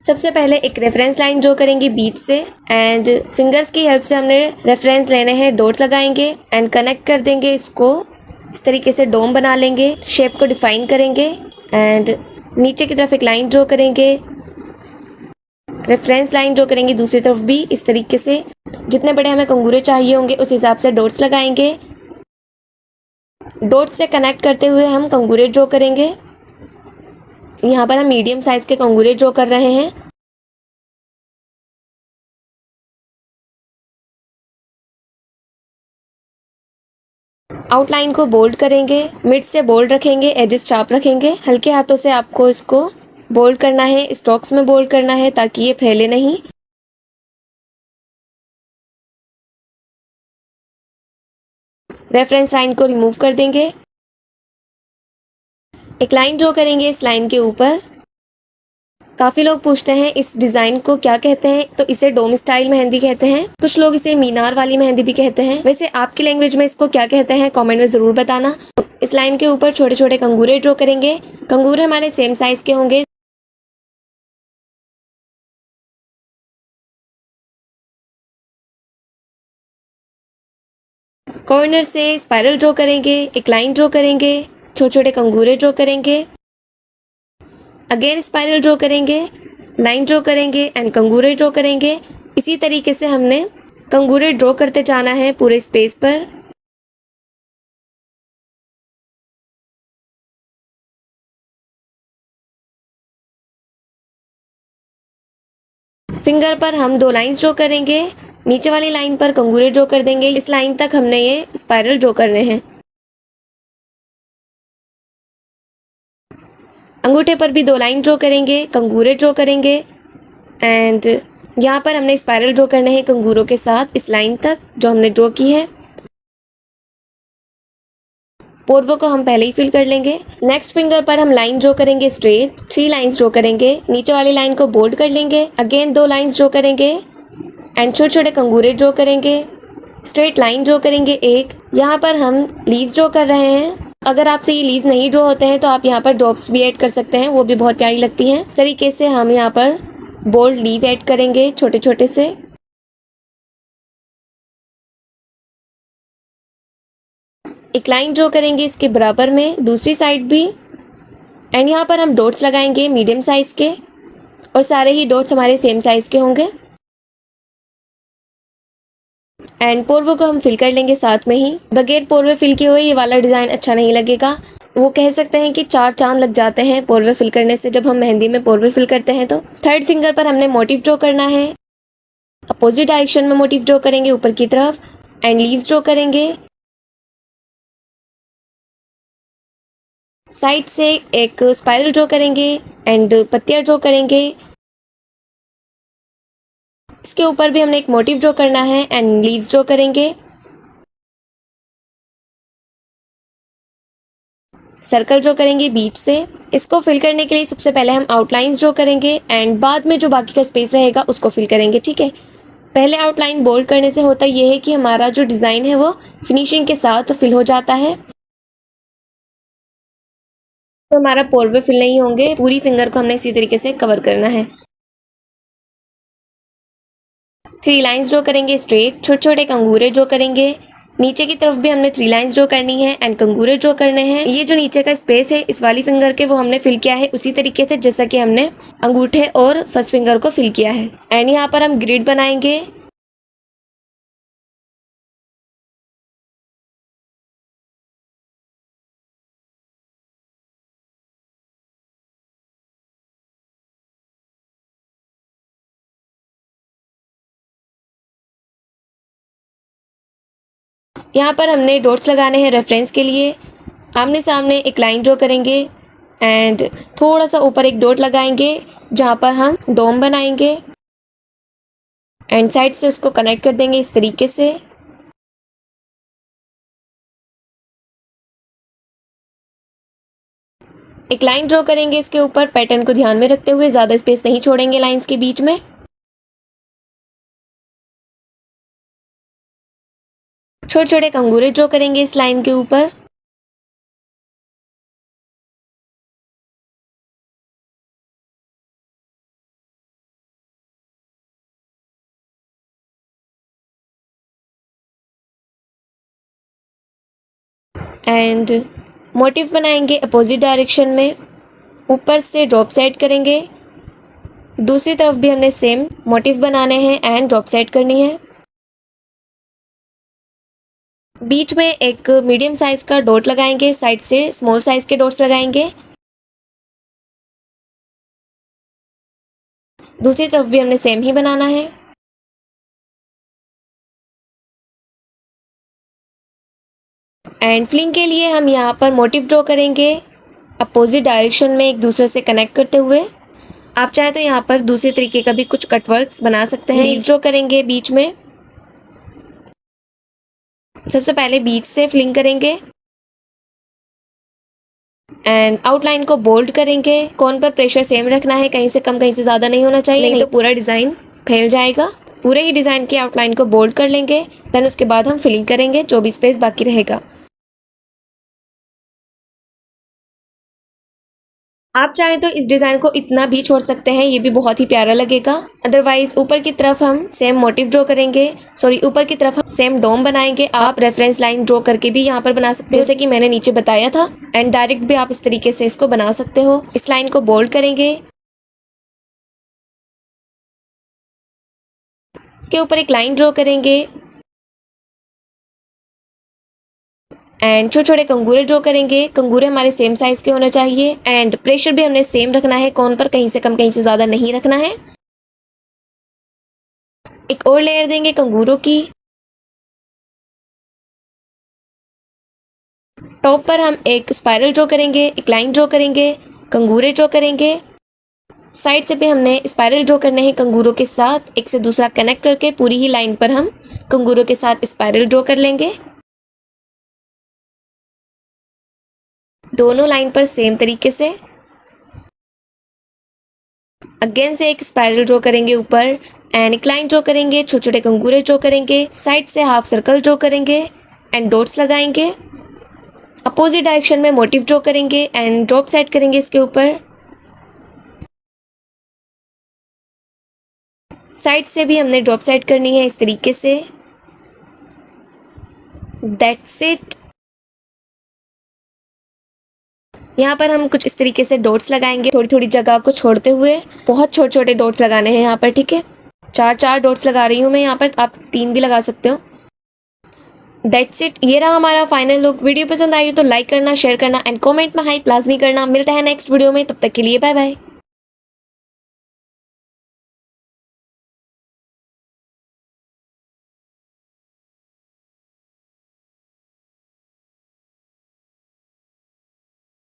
सबसे पहले एक रेफरेंस लाइन ड्रॉ करेंगे बीच से एंड फिंगर्स की हेल्प से हमने रेफरेंस लेने हैं, डॉट्स लगाएंगे एंड कनेक्ट कर देंगे इसको। इस तरीके से डोम बना लेंगे, शेप को डिफाइन करेंगे एंड नीचे की तरफ एक लाइन ड्रॉ करेंगे, रेफरेंस लाइन ड्रॉ करेंगे दूसरी तरफ भी इस तरीके से। जितने बड़े हमें कंगूरे चाहिए होंगे उस हिसाब से डॉट्स लगाएंगे। डॉट्स से कनेक्ट करते हुए हम कंगूरे ड्रॉ करेंगे। यहाँ पर हम मीडियम साइज के कंगूरे ड्रॉ कर रहे हैं। आउटलाइन को बोल्ड करेंगे, मिड से बोल्ड रखेंगे, एजेस शार्प रखेंगे। हल्के हाथों से आपको इसको बोल्ड करना है, स्ट्रोक्स में बोल्ड करना है ताकि ये फैले नहीं। रेफरेंस लाइन को रिमूव कर देंगे। एक लाइन ड्रॉ करेंगे इस लाइन के ऊपर। काफ़ी लोग पूछते हैं इस डिज़ाइन को क्या कहते हैं, तो इसे डोम स्टाइल मेहंदी कहते हैं। कुछ लोग इसे मीनार वाली मेहंदी भी कहते हैं। वैसे आपकी लैंग्वेज में इसको क्या कहते हैं कमेंट में ज़रूर बताना। इस लाइन के ऊपर छोटे छोटे कंगूरे ड्रॉ करेंगे। कंगूरे हमारे सेम साइज़ के होंगे। कॉर्नर से स्पाइरल ड्रॉ करेंगे, एक लाइन ड्रॉ करेंगे, छोटे छोटे कंगूरे ड्रॉ करेंगे, अगेन स्पाइरल ड्रॉ करेंगे, लाइन ड्रॉ करेंगे एंड कंगूरे ड्रॉ करेंगे। इसी तरीके से हमने कंगूरे ड्रॉ करते जाना है पूरे स्पेस पर। फिंगर पर हम 2 लाइंस ड्रॉ करेंगे। नीचे वाली लाइन पर कंगूरे ड्रॉ कर देंगे। इस लाइन तक हमने ये स्पाइरल ड्रॉ करने हैं। अंगूठे पर भी 2 लाइन ड्रॉ करेंगे, कंगूरे ड्रॉ करेंगे एंड यहाँ पर हमने स्पाइरल ड्रॉ करने हैं कंगूरों के साथ इस लाइन तक जो हमने ड्रॉ की है। पोर्वो को हम पहले ही फिल कर लेंगे। नेक्स्ट फिंगर पर हम लाइन ड्रॉ करेंगे स्ट्रेट, 3 लाइंस ड्रॉ करेंगे। नीचे वाली लाइन को बोल्ड कर लेंगे, अगेन 2 लाइंस ड्रॉ करेंगे एंड छोटे छोटे कंगूरे ड्रॉ करेंगे। स्ट्रेट लाइन ड्रॉ करेंगे एक। यहाँ पर हम लीव्स ड्रॉ कर रहे हैं। अगर आपसे ये लीव्स नहीं ड्रॉ होते हैं तो आप यहाँ पर ड्रॉप्स भी ऐड कर सकते हैं, वो भी बहुत प्यारी लगती हैं। इस तरीके से हम यहाँ पर बोल्ड लीव ऐड करेंगे छोटे छोटे से। एक लाइन ड्रॉ करेंगे इसके बराबर में दूसरी साइड भी एंड यहाँ पर हम डॉट्स लगाएंगे मीडियम साइज के और सारे ही डॉट्स हमारे सेम साइज के होंगे। एंड पोर्वो को हम फिल कर लेंगे साथ में ही। बगैर पोर्वे फिल किए हुए ये वाला डिज़ाइन अच्छा नहीं लगेगा। वो कह सकते हैं कि 4 चांद लग जाते हैं पोर्वे फिल करने से जब हम मेहंदी में पोर्वे फिल करते हैं तो। थर्ड फिंगर पर हमने मोटिव ड्रॉ करना है। अपोजिट डायरेक्शन में मोटिव ड्रॉ करेंगे ऊपर की तरफ एंड लीव्स ड्रॉ करेंगे। साइड से एक स्पाइरल ड्रॉ करेंगे एंड पत्तियां ड्रॉ करेंगे। इसके ऊपर भी हमने एक मोटिव ड्रॉ करना है एंड लीव्स ड्रॉ करेंगे। सर्कल ड्रॉ करेंगे बीच से। इसको फिल करने के लिए सबसे पहले हम आउटलाइंस ड्रॉ करेंगे एंड बाद में जो बाकी का स्पेस रहेगा उसको फिल करेंगे, ठीक है। पहले आउटलाइन बोल्ड करने से होता यह है कि हमारा जो डिज़ाइन है वो फिनिशिंग के साथ फिल हो जाता है, तो हमारा पोर्वे फिल नहीं होंगे। पूरी फिंगर को हमने इसी तरीके से कवर करना है। 3 लाइंस ड्रॉ करेंगे स्ट्रेट, छोटे छोटे कंगूरे ड्रॉ करेंगे। नीचे की तरफ भी हमने 3 लाइंस ड्रॉ करनी है एंड कंगूरे ड्रॉ करने हैं। ये जो नीचे का स्पेस है इस वाली फिंगर के वो हमने फिल किया है उसी तरीके से जैसा कि हमने अंगूठे और फर्स्ट फिंगर को फिल किया है। एंड यहाँ पर हम ग्रिड बनाएंगे। यहाँ पर हमने डॉट्स लगाने हैं रेफरेंस के लिए। आमने सामने एक लाइन ड्रॉ करेंगे एंड थोड़ा सा ऊपर एक डॉट लगाएंगे जहाँ पर हम डोम बनाएंगे एंड साइड से उसको कनेक्ट कर देंगे इस तरीके से। एक लाइन ड्रॉ करेंगे इसके ऊपर, पैटर्न को ध्यान में रखते हुए ज़्यादा स्पेस नहीं छोड़ेंगे लाइंस के बीच में। छोटे छोटे कंगूरे ड्रॉ करेंगे इस लाइन के ऊपर। एंड मोटिव बनाएंगे अपोजिट डायरेक्शन में, ऊपर से ड्रॉप साइड करेंगे, दूसरी तरफ भी हमने सेम मोटिव बनाने हैं एंड ड्रॉप साइड करनी है। बीच में एक मीडियम साइज का डॉट लगाएंगे, साइड से स्मॉल साइज के डॉट्स लगाएंगे। दूसरी तरफ भी हमने सेम ही बनाना है। एंड फ्लिंग के लिए हम यहाँ पर मोटिव ड्रॉ करेंगे अपोजिट डायरेक्शन में एक दूसरे से कनेक्ट करते हुए। आप चाहे तो यहाँ पर दूसरे तरीके का भी कुछ कटवर्क्स बना सकते हैं। लीव्स ड्रॉ करेंगे बीच में, सबसे पहले बीच से फ्लिंग करेंगे एंड आउटलाइन को बोल्ड करेंगे। कॉर्न पर प्रेशर सेम रखना है, कहीं से कम कहीं से ज़्यादा नहीं होना चाहिए, नहीं तो पूरा डिज़ाइन फैल जाएगा। पूरे ही डिज़ाइन के आउटलाइन को बोल्ड कर लेंगे, देन उसके बाद हम फिलिंग करेंगे जो भी स्पेस बाकी रहेगा। आप चाहे तो इस डिज़ाइन को इतना भी छोड़ सकते हैं, ये भी बहुत ही प्यारा लगेगा। अदरवाइज ऊपर की तरफ हम सेम मोटिव ड्रॉ करेंगे, ऊपर की तरफ हम सेम डोम बनाएंगे। आप रेफरेंस लाइन ड्रॉ करके भी यहाँ पर बना सकते हो, जैसे कि मैंने नीचे बताया था। एंड डायरेक्ट भी आप इस तरीके से इसको बना सकते हो। इस लाइन को बोल्ड करेंगे, इसके ऊपर एक लाइन ड्रॉ करेंगे एंड छोटे छोटे कंगूरे ड्रॉ करेंगे। कंगूरे हमारे सेम साइज के होने चाहिए एंड प्रेशर भी हमने सेम रखना है, कॉर्न पर कहीं से कम कहीं से ज़्यादा नहीं रखना है। एक और लेयर देंगे कंगूरों की। टॉप पर हम एक स्पाइरल ड्रॉ करेंगे, एक लाइन ड्रॉ करेंगे, कंगूरे ड्रॉ करेंगे। साइड से भी हमने स्पाइरल ड्रॉ करने हैं कंगूरों के साथ, एक से दूसरा कनेक्ट करके पूरी ही लाइन पर हम कंगूरों के साथ स्पाइरल ड्रॉ कर लेंगे। दोनों लाइन पर सेम तरीके से अगेन से एक स्पाइरल ड्रॉ करेंगे ऊपर एंड एक लाइन ड्रॉ करेंगे, छोटे छोटे कंगूरे ड्रॉ करेंगे, साइड से हाफ सर्कल ड्रॉ करेंगे एंड डॉट्स लगाएंगे। अपोजिट डायरेक्शन में मोटिव ड्रॉ करेंगे एंड ड्रॉप साइड करेंगे इसके ऊपर। साइड से भी हमने ड्रॉप साइड करनी है इस तरीके से। That's it. यहाँ पर हम कुछ इस तरीके से डॉट्स लगाएंगे, थोड़ी थोड़ी जगह को छोड़ते हुए। बहुत छोटे छोटे डॉट्स लगाने हैं यहाँ पर, ठीक है। चार डॉट्स लगा रही हूँ मैं यहाँ पर, आप 3 भी लगा सकते हो। दैट्स इट, ये रहा हमारा फाइनल लुक। वीडियो पसंद आई तो लाइक करना, शेयर करना एंड कमेंट में हाई लाजमी करना। मिलते हैं नेक्स्ट वीडियो में, तब तक के लिए बाय बाय।